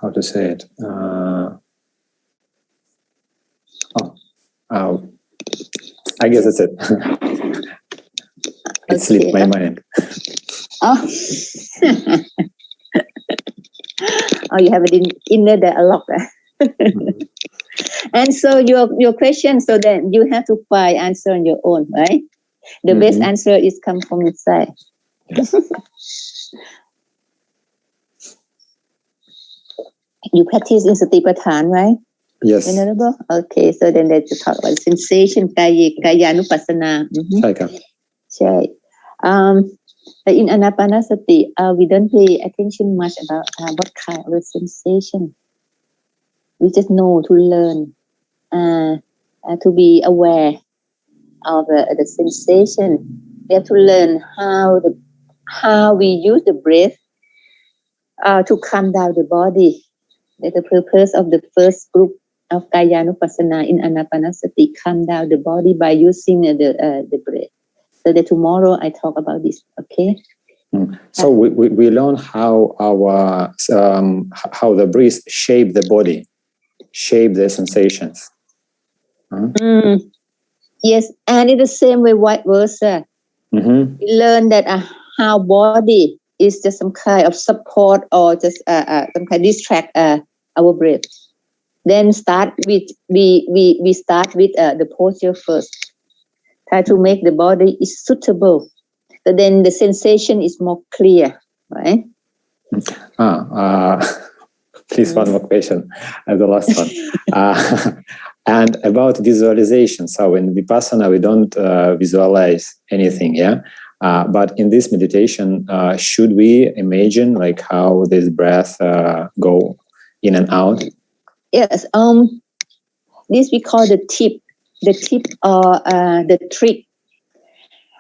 how to say it? I guess that's it. It slipped my mind. Oh. Oh, you have an inner dialogue. And so your question, so then you have to find answer on your own, right? The best answer is come from inside. Yes. You practice in Satipatthana, right? Yes. Venerable? Okay, so then let's talk about sensation, Kayanupassana. Right. In Anapanasati, we don't pay attention much about what kind of sensation. We just know to learn, to be aware of the sensation. We have to learn how we use the breath to calm down the body. That's the purpose of the first group of Kayanupassana in Anapanasati, calm down the body by using the breath. So that tomorrow I talk about this, okay? So we learn how how the breath shape the body, shape the sensations. Yes, and in the same way, vice versa. We learn that how body is just some kind of support or just some kind of distract our breath. Then start with we start with the posture first. Try to make the body is suitable. So then the sensation is more clear, right? Please, one more question, the last one. And about visualization. So in Vipassana, we don't visualize anything, yeah? But in this meditation, should we imagine like how this breath go in and out? Yes. This we call the tip or the trick.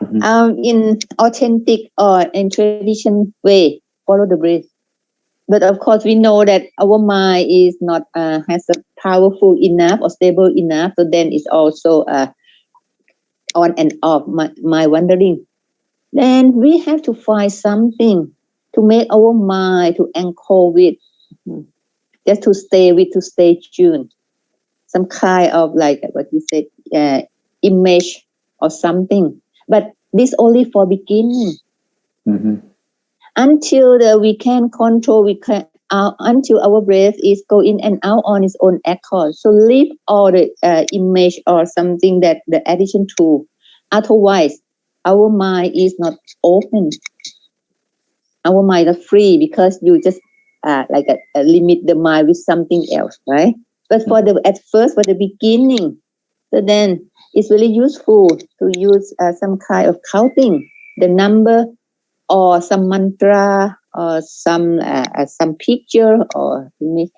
In authentic or in tradition way, follow the breath. But of course, we know that our mind is not has a powerful enough or stable enough. So then it's also on and off, my wandering. Then we have to find something to make our mind to anchor with, just to stay tuned. Some kind of like what you said, image or something. But this only for beginning. Until we can control, until our breath is go in and out on its own accord. So leave all the image or something that the addition to. Otherwise, our mind is not open. Our mind is free because you just limit the mind with something else, right? But at first, for the beginning, so then it's really useful to use some kind of counting, the number or some mantra or some picture or image.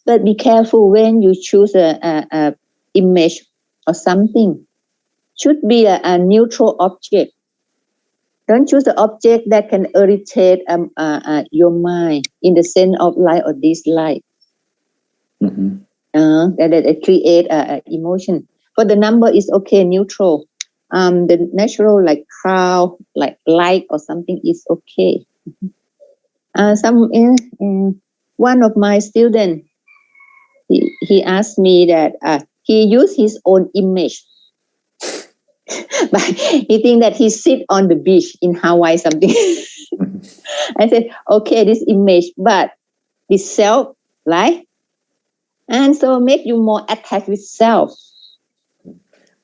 But be careful when you choose a image or something. Should be a neutral object. Don't choose the object that can irritate your mind in the sense of like or dislike. That create emotion. For the number is okay, neutral. The natural like crowd, like light or something is okay. One of my students, he asked me that he used his own image. But he think that he sit on the beach in Hawaii something. I said, okay, this image, but this self, right? And so make you more attached with self.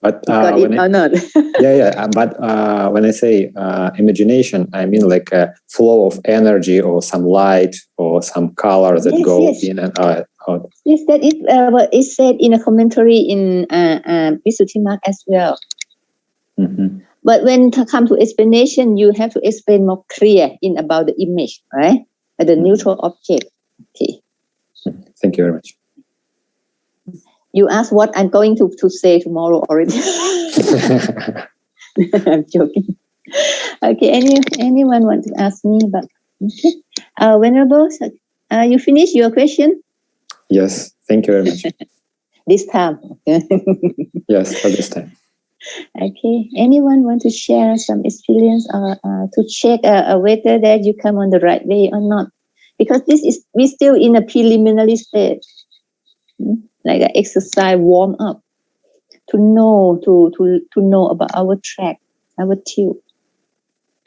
But got it or not? Yeah. But when I say imagination, I mean like a flow of energy or some light or some color that go in and out. Yes, that is what is said in a commentary in Visuddhimagga as well. But when it comes to explanation, you have to explain more clear about the image, right? The neutral object. Okay. Thank you very much. You asked what I'm going to say tomorrow already. I'm joking. Okay, anyone want to ask me about? Okay. Venerable, you finished your question? Yes, thank you very much. This time. Yes, for this time. Okay. Anyone want to share some experience or to check whether that you come on the right way or not? because we still in a preliminary stage, like an exercise warm up to know about our track, our tune,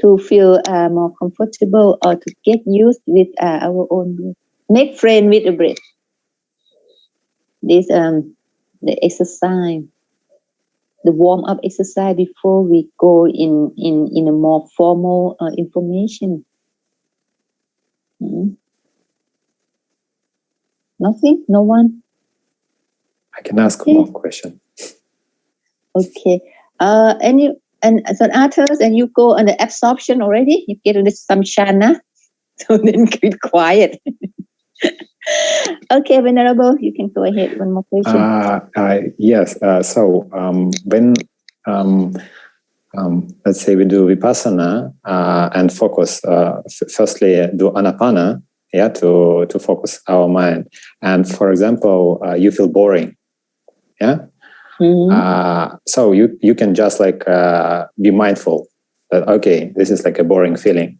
to feel more comfortable or to get used with our own breath. Make friend with the breath. This the exercise, the warm up exercise before we go in a more formal information. Nothing? No one? I can ask more question. Okay. So others, and you go on the absorption already? You get into some shana? So then get quiet. Okay, Venerable, you can go ahead. One more question. Yes. So when let's say we do vipassana and focus, firstly do anapana, to focus our mind. And for example, you feel boring, so you can just like be mindful that okay, this is like a boring feeling.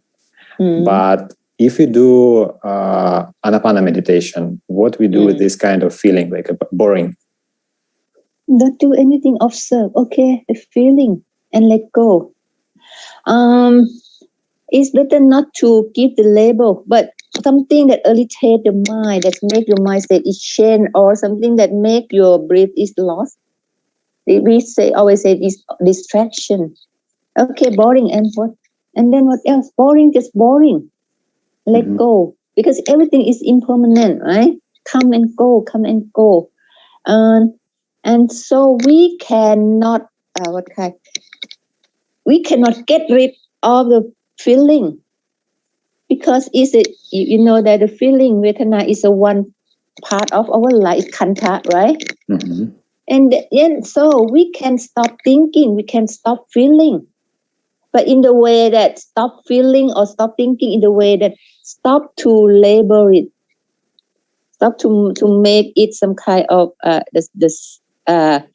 But if we do anapana meditation, what we do with this kind of feeling, like a boring? Don't do anything. Observe. Okay, the feeling and let go. It's better not to give the label, but something that irritate the mind, that make your mind state is change, or something that make your breath is lost. We always say this distraction. Okay, boring, and what? And then what else? Boring, just boring. Let go, because everything is impermanent, right? Come and go, come and go. And so we cannot we cannot get rid of the feeling, because you know that the feeling vedana is a one part of our life, kanta, right? And so we can stop thinking, we can stop feeling, but in the way that stop feeling or stop thinking in the way that stop to label it, stop to make it some kind of that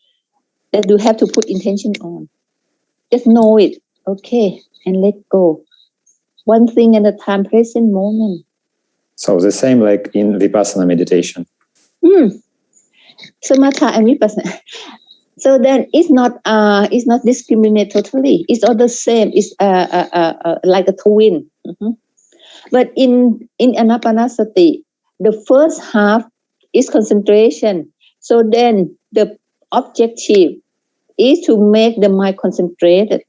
you have to put intention on. Just know it, okay, and let go. One thing at a time, present moment. So the same like in vipassana meditation. Samatha and vipassana. So then it's not discriminate totally. It's all the same. It's like a twin. But in Anapanasati, the first half is concentration. So then the objective is to make the mind concentrated.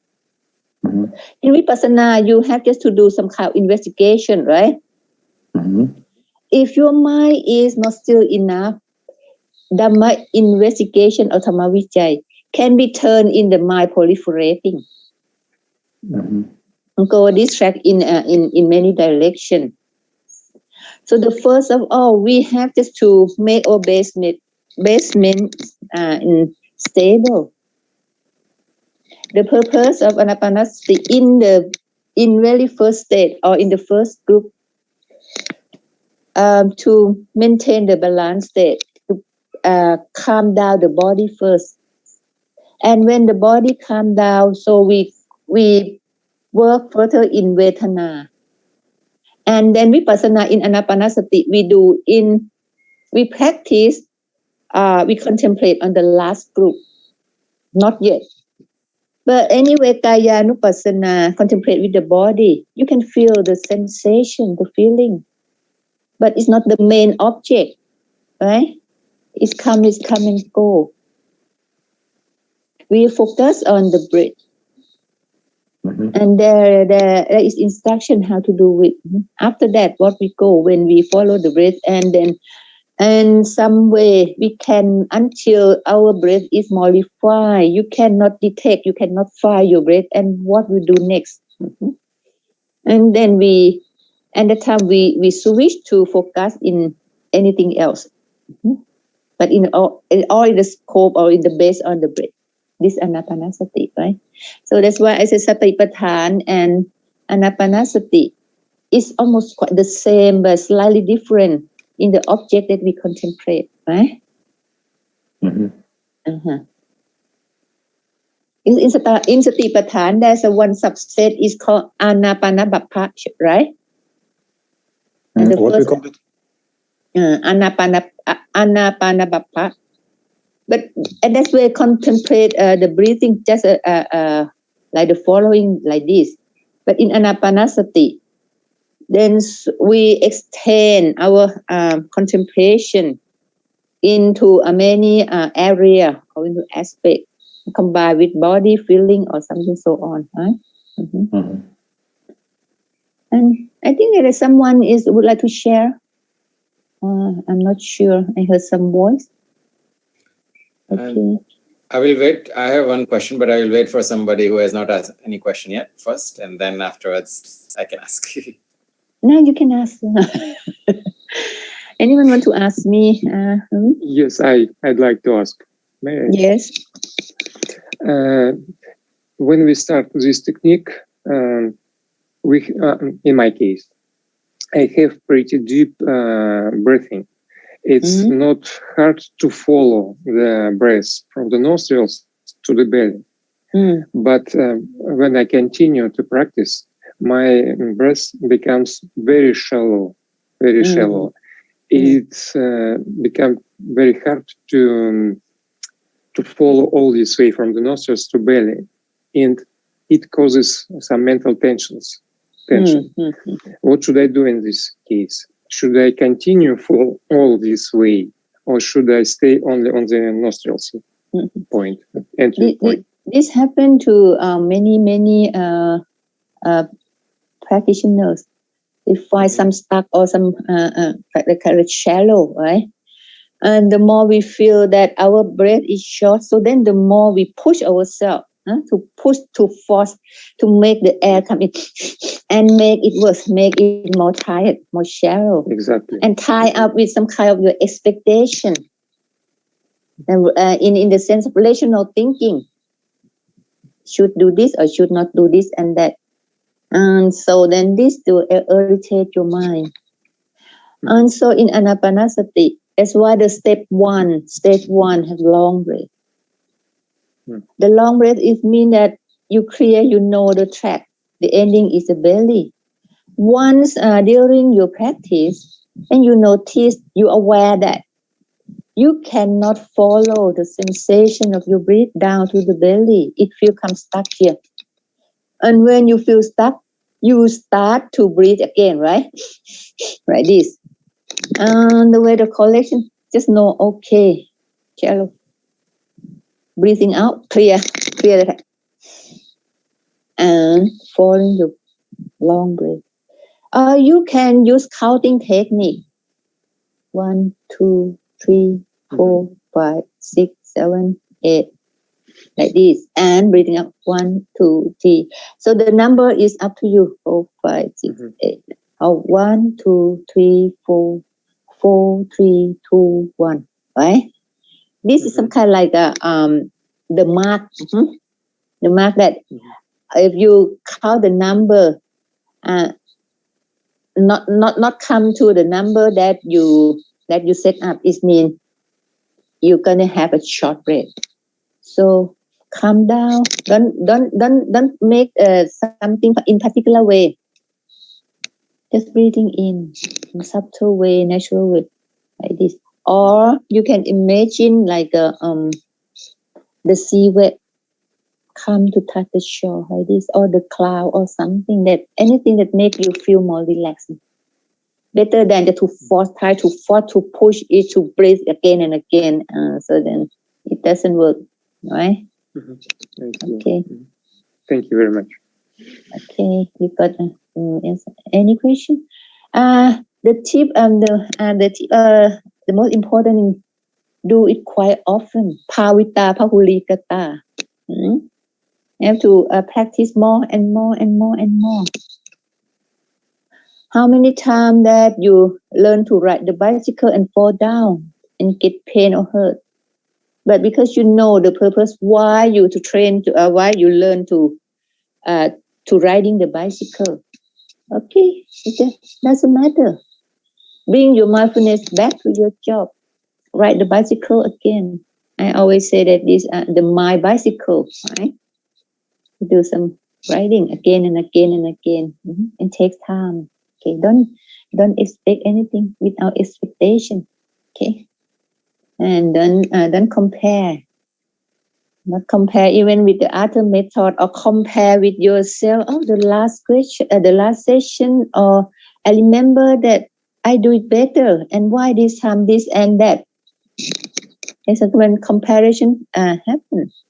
In vipassana, you have just to do some kind of investigation, right? If your mind is not still enough, Dhamma investigation or Dhamma Vijay can be turned in the mind proliferating. Go distract in many directions. So the first of all, we have just to make our basement stable. The purpose of Anapanasati in very first state or in the first group, to maintain the balance state, to calm down the body first. And when the body calm down, so we work further in vedana. And then vipassana in Anapanasati, we practice, we contemplate on the last group. Not yet. But anyway, kaya nupassana, contemplate with the body. You can feel the sensation, the feeling. But it's not the main object, right? It's come and go. We focus on the breath. And there is instruction how to do it. After that, what we go when we follow the breath, and then in some way we can, until our breath is modified, you cannot detect, you cannot find your breath and what we do next. And then at the time we switch to focus in anything else. But in all in the scope or in the base on the breath. This Anapanasati, right? So that's why I say Satipatthana and Anapanasati is almost quite the same, but slightly different in the object that we contemplate, right? In Satipatthana, there's a one subset is called Anapanabhappa, right? And the What first, we call it? Anapanabappa. But and that's where contemplate the breathing just like the following, like this. But in Anapanasati, then we extend our contemplation into many area or into aspect, combined with body, feeling, or something so on. Right? And I think there is someone would like to share. I'm not sure. I heard some voice. Okay. I will wait. I have one question, but I will wait for somebody who has not asked any question yet first, and then afterwards I can ask. No, you can ask. Anyone want to ask me? Yes, I'd like to ask. May I? Yes. When we start this technique, we, in my case, I have pretty deep breathing. It's not hard to follow the breath from the nostrils to the belly. But when I continue to practice, my breath becomes very shallow, very shallow. It's become very hard to follow all this way from the nostrils to belly, and it causes some mental tension. What should I do in this case? Should I continue for all this way, or should I stay only on the nostrils point, entry point? This happened to many practitioners. They find some stuck or some kind of shallow, right? And the more we feel that our breath is short, so then the more we push ourselves to force to make the air come in and make it worse, make it more tired, more shallow. Exactly. And tie up with some kind of your expectation. And in the sense of rational thinking, should do this or should not do this and that. And so then this will irritate your mind. And so in Anapanasati, that's why the stage one has long breath. The long breath is mean that you clear, you know the track. The ending is the belly. Once during your practice, and you notice, you aware that you cannot follow the sensation of your breath down to the belly. It will come stuck here. And when you feel stuck, you start to breathe again, right? Like this. And the way the collection, just know, okay, shallow. Breathing out, clear the track. And following the long breath. You can use counting technique. 1, 2, 3, 4, 5, 6, 7, 8. Like this. And breathing out. 1, 2, 3. So the number is up to you. 4, 5, 6, 8. 1, 2, 3, 4, 4, 3, 2, 1. Right? This is some kind of like the mark. The mark that if you count the number, not come to the number that you set up, it means you're gonna have a short breath. So calm down. Don't make something in particular way. Just breathing in subtle way, natural way, like this. Or you can imagine like the sea wave come to touch the shore like this, or the cloud, or something anything that make you feel more relaxed. Better than try to push it to breathe again and again. So then it doesn't work, right? Okay. Thank you very much. Okay, you got any question? The tip the most important is do it quite often. Pavita Pahulikata. You have to practice more and more and more and more. How many times that you learn to ride the bicycle and fall down and get pain or hurt? But because you know the purpose why you to train why you learn to riding the bicycle. Okay, it doesn't matter. Bring your mindfulness back to your job. Ride the bicycle again. I always say that this my bicycle, right? Do some riding again and again and again. It takes time. Okay, Don't expect anything without expectation. Okay, and don't compare. Not compare even with the other method, or compare with yourself. Oh, the last question, the last session, or I remember that I do it better, and why this time this and that. It's when comparison happens,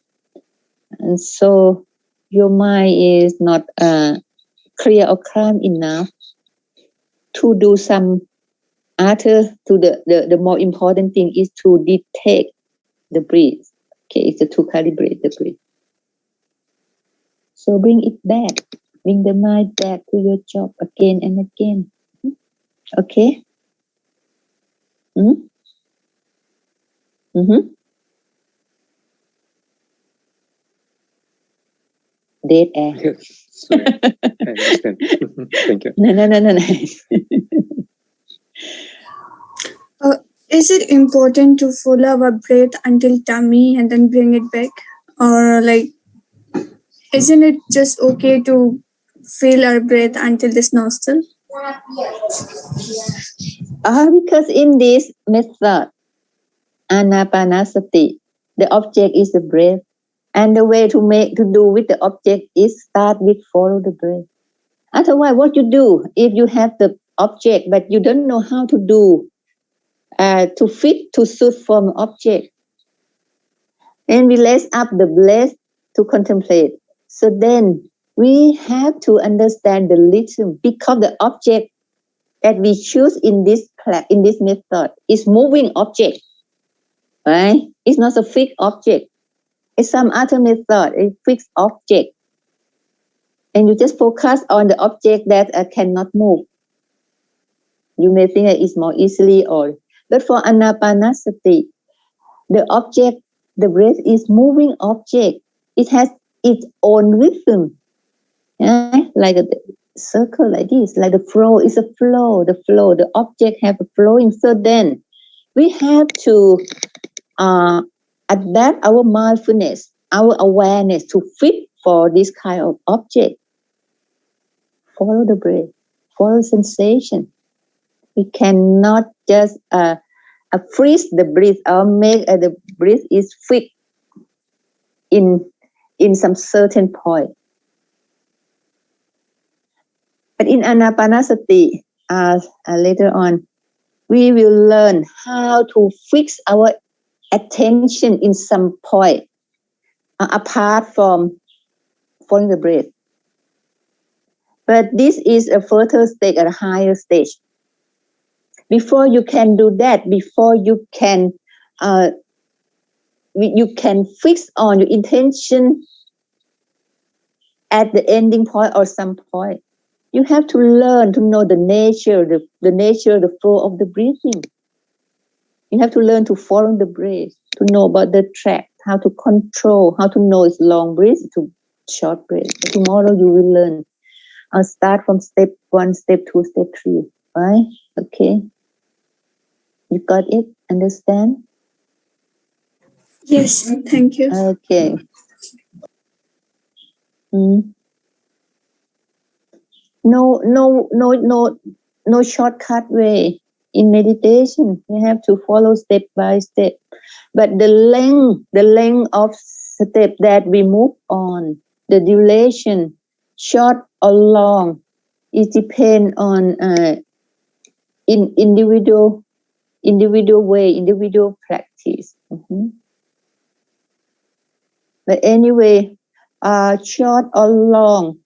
and so your mind is not clear or calm enough to do some other. To the more important thing is to detect the breath. Okay, it's to calibrate the breath. So bring it back. Bring the mind back to your job again and again. Okay? Mm-hmm. Dead air. Yes, sorry. I understand. Thank you. No. Is it important to follow our breath until tummy and then bring it back? Or like, isn't it just okay to feel our breath until this nostril? Because in this method, Anapanasati, the object is the breath. And the way to do with the object is start with follow the breath. Otherwise, what you do if you have the object but you don't know how to do to fit to suit from object, and we raise up the breath to contemplate. So then we have to understand the rhythm, because the object that we choose in this method is moving object, right? It's not a fixed object. It's some other method, a fixed object, and you just focus on the object that cannot move. You may think that it's more easily, but for Anapanasati, the object, the breath is moving object. It has its own rhythm, like a circle like this, like the flow is a flow. The object have a flowing. So then we have to adapt our mindfulness, our awareness to fit for this kind of object. Follow the breath, follow sensation. We cannot just freeze the breath or make the breath is fixed in some certain point. But in Anapanasati, later on, we will learn how to fix our attention in some point apart from following the breath. But this is a further stage, a higher stage. Before you can do that, before you can fix on your intention at the ending point or some point, you have to learn to know the nature, the flow of the breathing. You have to learn to follow the breath, to know about the track, how to control, how to know it's long breath to short breath. Tomorrow you will learn. I'll start from step 1, step 2, step 3. Right? Okay. You got it? Understand? Yes, thank you. Okay. No shortcut way in meditation. You have to follow step by step. But the length of step that we move on, the duration, short or long, it depends on individual way, individual practice. But anyway, short or long,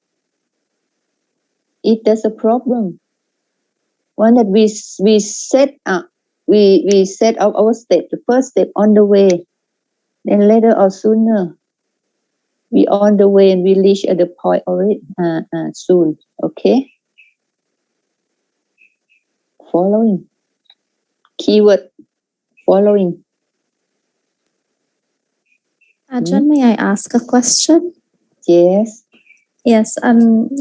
it does a problem. One that we set up, we set up our step, the first step on the way, then later or sooner, we on the way and we reach at the point already soon. Okay. Following. Keyword. Following. Ajahn, may I ask a question? Yes. Yes,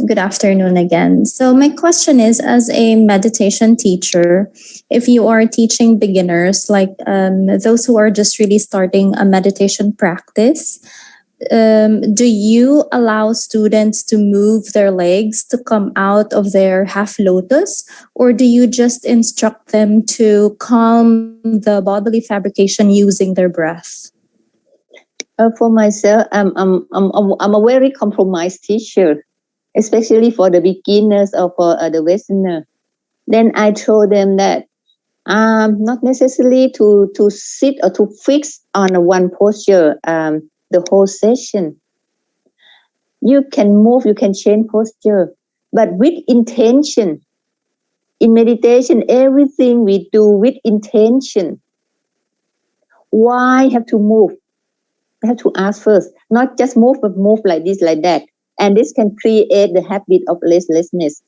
good afternoon again. So my question is, as a meditation teacher, if you are teaching beginners, like those who are just really starting a meditation practice, do you allow students to move their legs to come out of their half lotus, or do you just instruct them to calm the bodily fabrication using their breath? For myself, I'm a very compromised teacher, especially for the beginners or for the Westerner. Then I told them that not necessarily to sit or to fix on one posture the whole session. You can move, you can change posture, but with intention. In meditation, everything we do with intention. Why have to move? We have to ask first, not just move, but move like this, like that. And this can create the habit of restlessness.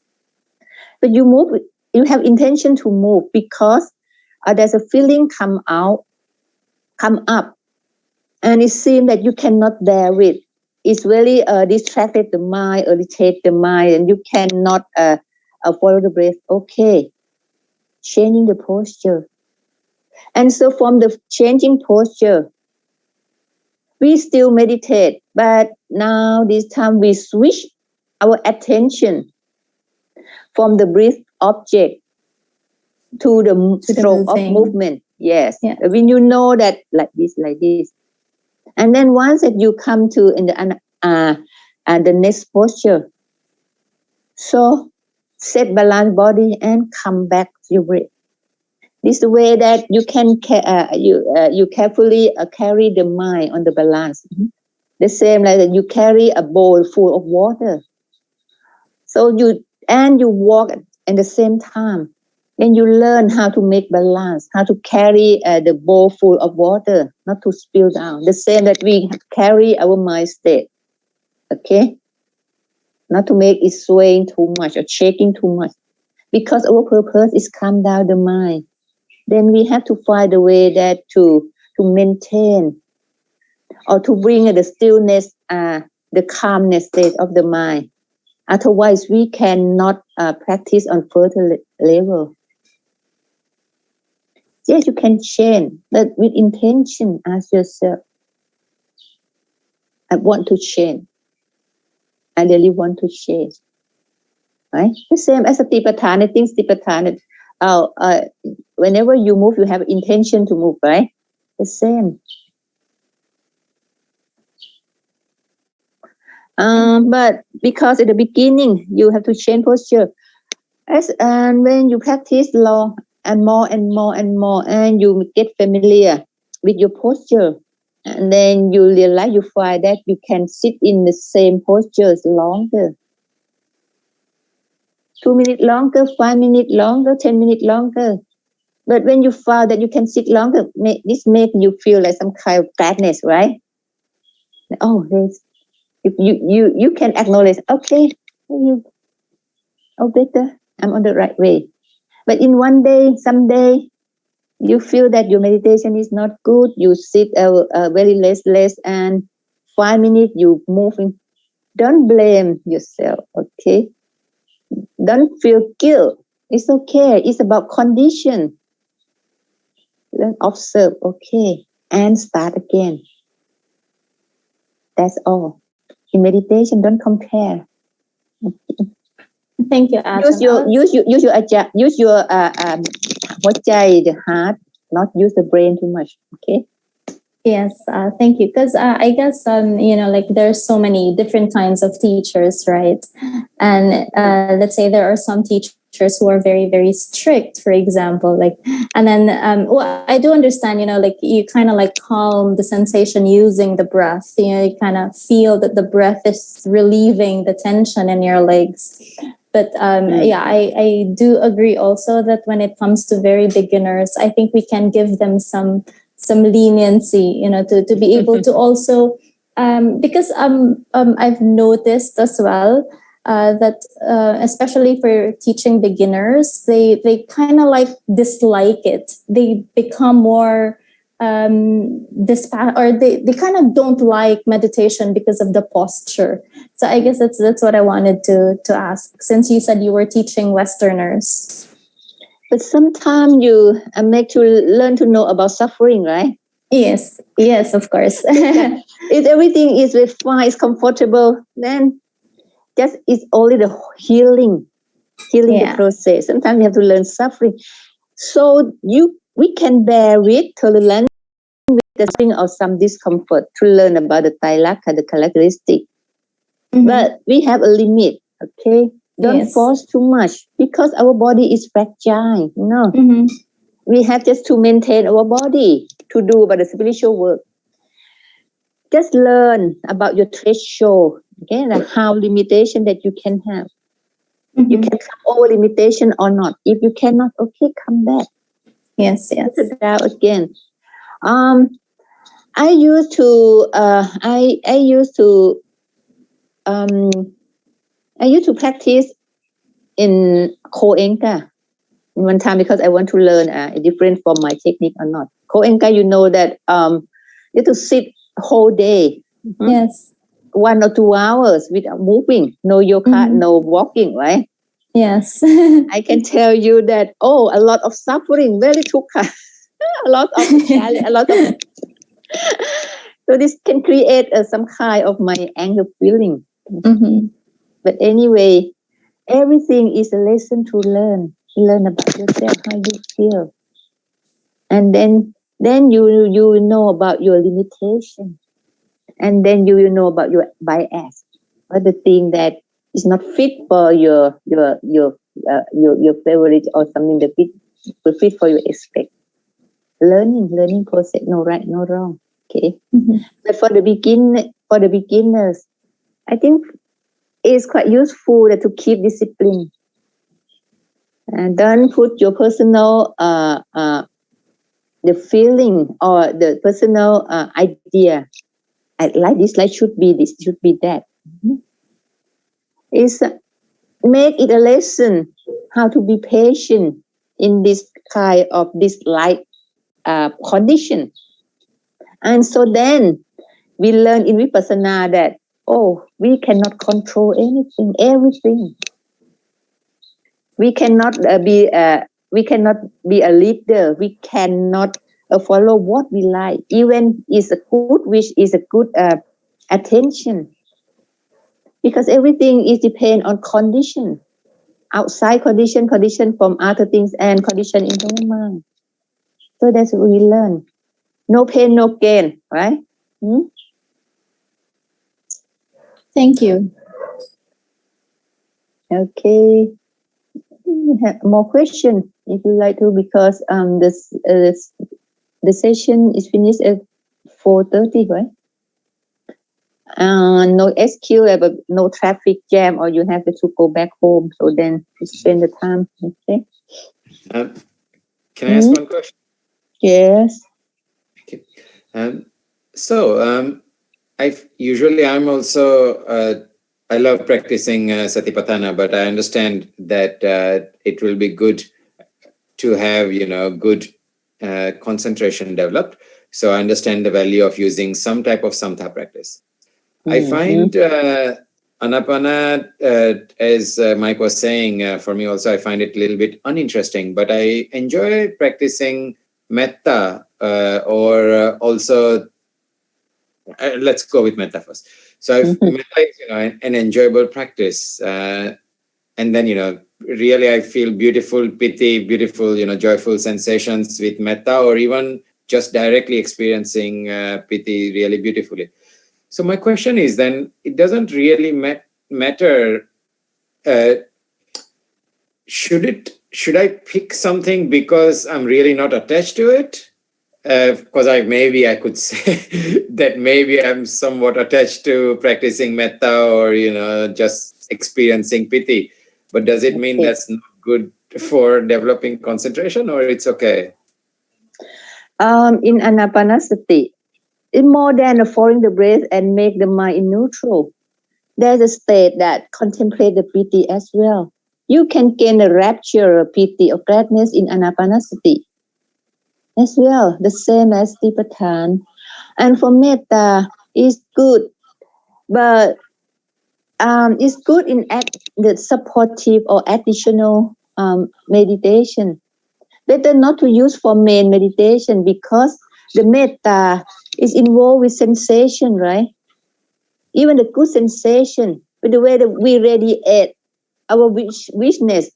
But you move, you have intention to move because there's a feeling come up, and it seems that you cannot bear it. It's really distracted the mind, irritate the mind, and you cannot follow the breath. Okay, changing the posture. And so from the changing posture, we still meditate, but now this time we switch our attention from the breath object to the stroke of movement. Yes. Yeah. When you know that like this. And then once that you come to in the next posture, so set balance body and come back to your breath. This is the way that you can you carefully carry the mind on the balance. Mm-hmm. The same like that you carry a bowl full of water. So you walk at the same time. Then you learn how to make balance, how to carry the bowl full of water, not to spill down. The same that we carry our mind state. Okay? Not to make it swaying too much or shaking too much. Because our purpose is calm down the mind. Then we have to find a way that to maintain or to bring the stillness, the calmness state of the mind. Otherwise, we cannot practice on further level. Yes, you can change, but with intention, ask yourself, I want to change. I really want to change. Right? The same as Satipatthana. I think Satipatthana, whenever you move, you have intention to move, right? The same. But because at the beginning, you have to change posture. And when you practice long and more and more and more, and you get familiar with your posture, and then you realize, you find that you can sit in the same postures longer. 2 minutes longer, 5 minutes longer, 10 minutes longer. But when you find that you can sit longer, this makes you feel like some kind of gladness, right? Oh, you can acknowledge, okay, better, I'm on the right way. But in one day, someday, you feel that your meditation is not good, you sit very restless, and 5 minutes you moving. Don't blame yourself, okay? Don't feel guilt. It's okay. It's about condition. Then observe, okay, and start again. That's all. In meditation, don't compare. Thank you, Ajahn. Use your the heart, not use the brain too much. Okay. Yes, thank you. Because I guess like there's so many different kinds of teachers, right? And let's say there are some teachers who are very, very strict, for example, like, and then I do understand, like you kind of like calm the sensation using the breath. You kind of feel that the breath is relieving the tension in your legs. But I do agree also that when it comes to very beginners, I think we can give them some leniency, to be able to also, because I've noticed as well that especially for teaching beginners, they kind of like dislike it. They become more or they kind of don't like meditation because of the posture. So I guess that's what I wanted to ask, since you said you were teaching Westerners. But sometimes you make to learn to know about suffering, right? Yes, yes, of course. If everything is fine, is comfortable, then just it's only the healing Yeah. the process. Sometimes we have to learn suffering. So we can bear with tolerance with the suffering or some discomfort to learn about the Tailakha, the characteristic. Mhm. But we have a limit, okay? Don't Yes. force too much because our body is fragile, you know. Mhm. We have just to maintain our body to do about the spiritual work. Just learn about your threshold, okay? Like how limitation that you can have. You Mhm. can come over limitation or not. If you cannot, okay, come back. Yes, yes. Put it down again. I used to practice in Koenka one time because I want to learn different from my technique or not. Koenka, you know that you have to sit whole day. Mm-hmm. Yes. 1 or 2 hours without moving, no yoga, no walking, right? Yes. I can tell you that, a lot of suffering, very tukha, a lot of challenge, a lot of. So this can create some kind of my anger feeling. Mhm. But anyway, everything is a lesson to learn. Learn about yourself, how you feel, and then you know about your limitation, and then you know about your bias, or the thing that is not fit for your favorite or something that fit for your expect. Learning process, no right, no wrong. Okay, but for the beginners, I think it's quite useful to keep discipline and don't put your personal the feeling or the personal idea. I like this, like should be this, should be that. Is make it a lesson how to be patient in this kind of this light condition. And so then we learn in Vipassana that, we cannot control anything, everything. We cannot be a leader. We cannot follow what we like. Even is a good wish, is a good attention. Because everything is depend on condition. Outside condition from other things, and condition in the mind. So that's what we learn. No pain, no gain, right? Thank you. Okay. We have more questions if you like to, because the session is finished at 4:30, right? No SQ, but no traffic jam, or you have to go back home. So then you spend the time. Okay. Can I ask one question? Yes. Okay. I'm also I love practicing Satipatthana, but I understand that it will be good to have good concentration developed. So I understand the value of using some type of samatha practice. I find Anapana, as Mike was saying, for me also, I find it a little bit uninteresting, but I enjoy practicing metta or also, let's go with metta first. So metta is, an enjoyable practice. And then, really I feel beautiful piti, beautiful, joyful sensations with metta, or even just directly experiencing piti really beautifully. So my question is then, it doesn't really matter. Should I pick something because I'm really not attached to it? Because I could say that maybe I'm somewhat attached to practicing metta or just experiencing piti. But does it mean that's not good for developing concentration, or it's okay? In Anapanasati, it's more than following the breath and make the mind in neutral. There's a state that contemplate the piti as well. You can gain a rapture, a piti, or gladness in Anapanasati as well, the same as Satipatthana. And for metta, it's good, but it's good in the supportive or additional meditation. Better not to use for main meditation, because the metta is involved with sensation, right? Even the good sensation, with the way that we radiate our wishness,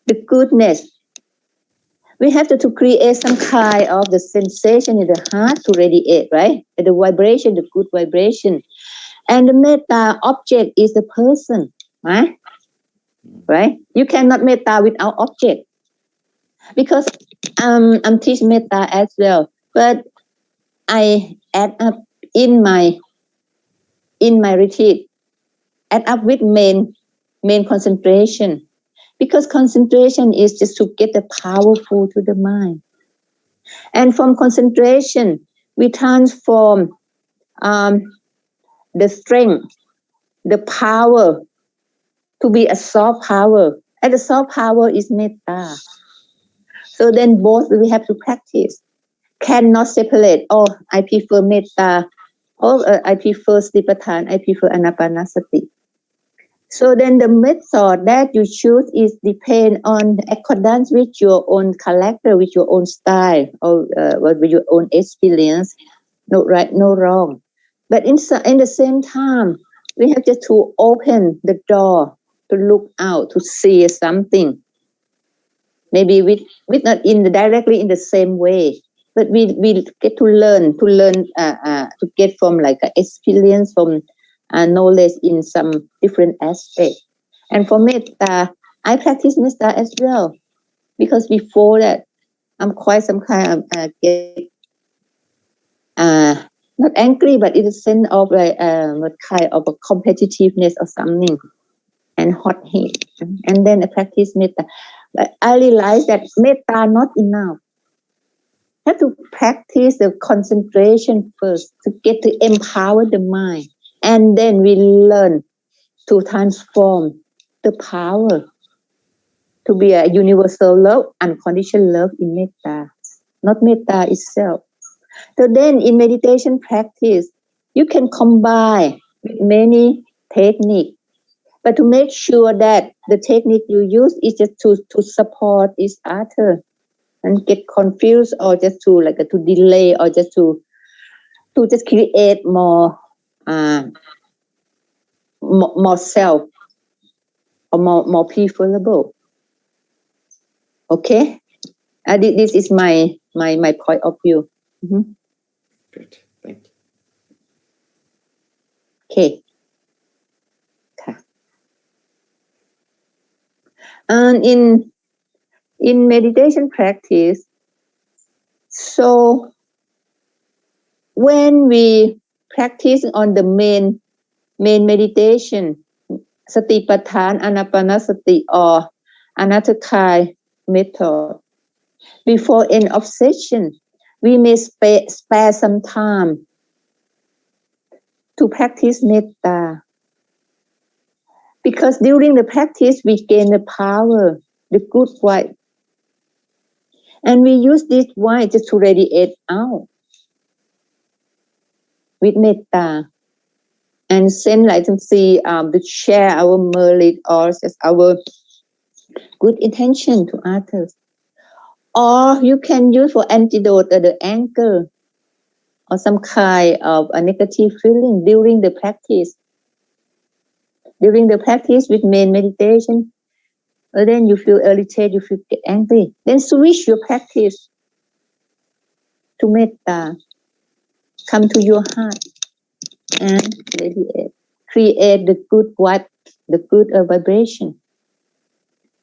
the goodness. We have to create some kind of the sensation in the heart to radiate, right? The vibration, the good vibration. And the metta object is the person, right? Right? You cannot metta without object. Because I'm teaching metta as well. But I add up in my retreat, add up with main concentration. Because concentration is just to get the powerful to the mind. And from concentration, we transform the strength, the power to be a soft power. And the soft power is metta. So then both we have to practice. Cannot separate. Oh, I prefer metta. Oh, I prefer Satipatthana. I prefer Anapanasati. So then the method that you choose is depend on accordance with your own character, with your own style, or with your own experience. No right, no wrong. But in the same time, we have just to open the door to look out, to see something. Maybe with not directly in the same way, but we get to learn to get from like experience, from knowledge in some different aspect. And for metta, I practice metta as well, because before that, I'm quite some kind of get not angry, but in the sense of like what kind of a competitiveness or something, and hot heat. And then I practice metta. But I realized that metta not enough. Have to practice the concentration first to get to empower the mind, and then we learn to transform the power to be a universal love, unconditional love in metta, not metta itself. So then in meditation practice, you can combine with many techniques, but to make sure that the technique you use is just to support each other, and get confused or just to delay or just to just create more self or more preferable. Okay, this is my point of view. Mm-hmm. Great, thank you. Okay. And in meditation practice, so when we practice on the main meditation, Satipatthana, Anapanasati, or Anattakai method, before any of session, we may spare some time to practice metta. Because during the practice, we gain the power, the good vibe. And we use this vibe just to radiate out with metta. And send like to see to share our merit or just our good intention to others. Or you can use for antidote the anger or some kind of a negative feeling during the practice. During the practice with main meditation, or then you feel irritated, you feel angry. Then switch your practice to metta. Come to your heart and radiate. Create the good vibe, the good vibration.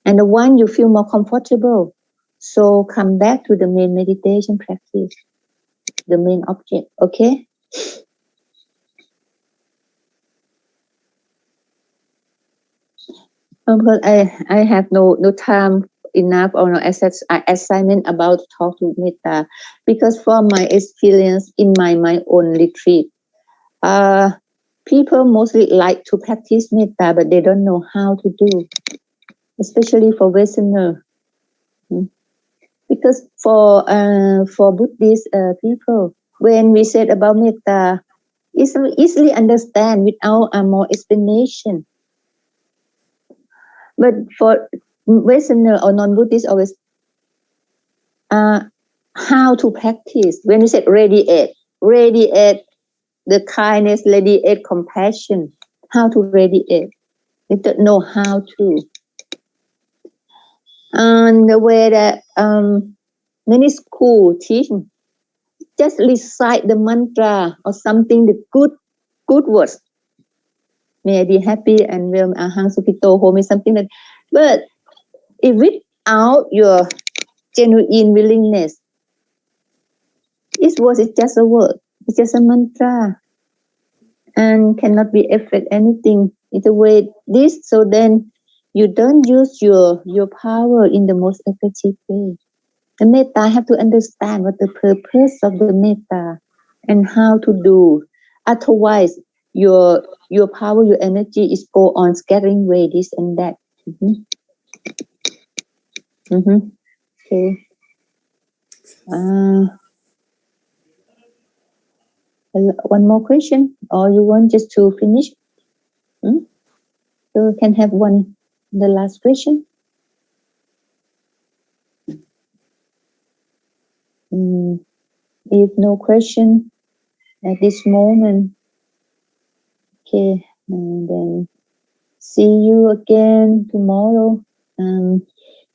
And the one you feel more comfortable. So come back to the main meditation practice, the main object. Okay? Because I have no time enough or no assignment about talk to metta, because from my experience in my own retreat, people mostly like to practice metta, but they don't know how to do, especially for Westerner. Because for Buddhist people, when we said about metta, it's easily understand without more explanation. But for Westerner or non-Buddhist, always, how how to practice. When we said radiate the kindness, radiate compassion. How to radiate? We don't know how to. And the way that many school teach, just recite the mantra or something, the good words. May I be happy and well, ahang sukito home is something like. But if without your genuine willingness, this word is just a word. It's just a mantra, and cannot be affect anything. It's a way this. So then you don't use your power in the most effective way. The metta have to understand what the purpose of the metta and how to do. Otherwise, your power, your energy is go on scattering way this and that. Okay. One more question, or you want just to finish? So can have the last question. If no question at this moment, okay, and then see you again tomorrow, 9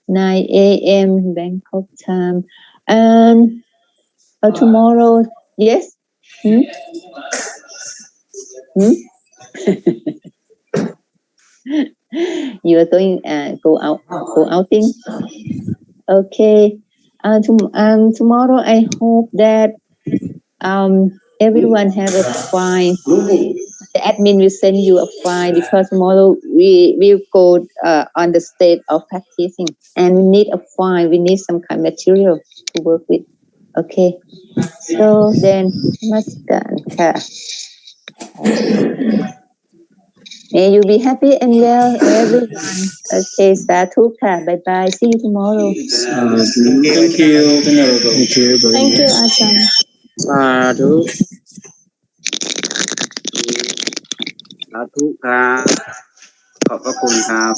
a.m. Bangkok time, and tomorrow, yes. You are going go outing. Okay. Tomorrow I hope that everyone have a file. The admin will send you a file because tomorrow we will go on the state of practicing, and we need a file. We need some kind of material to work with. Okay. So then, namaskar. May you be happy and well, everyone. Okay, sadhu ka. Bye bye. See you tomorrow. Thank you. Thank you, Ajahn. Sadhu สาธุครับขอบพระคุณครับ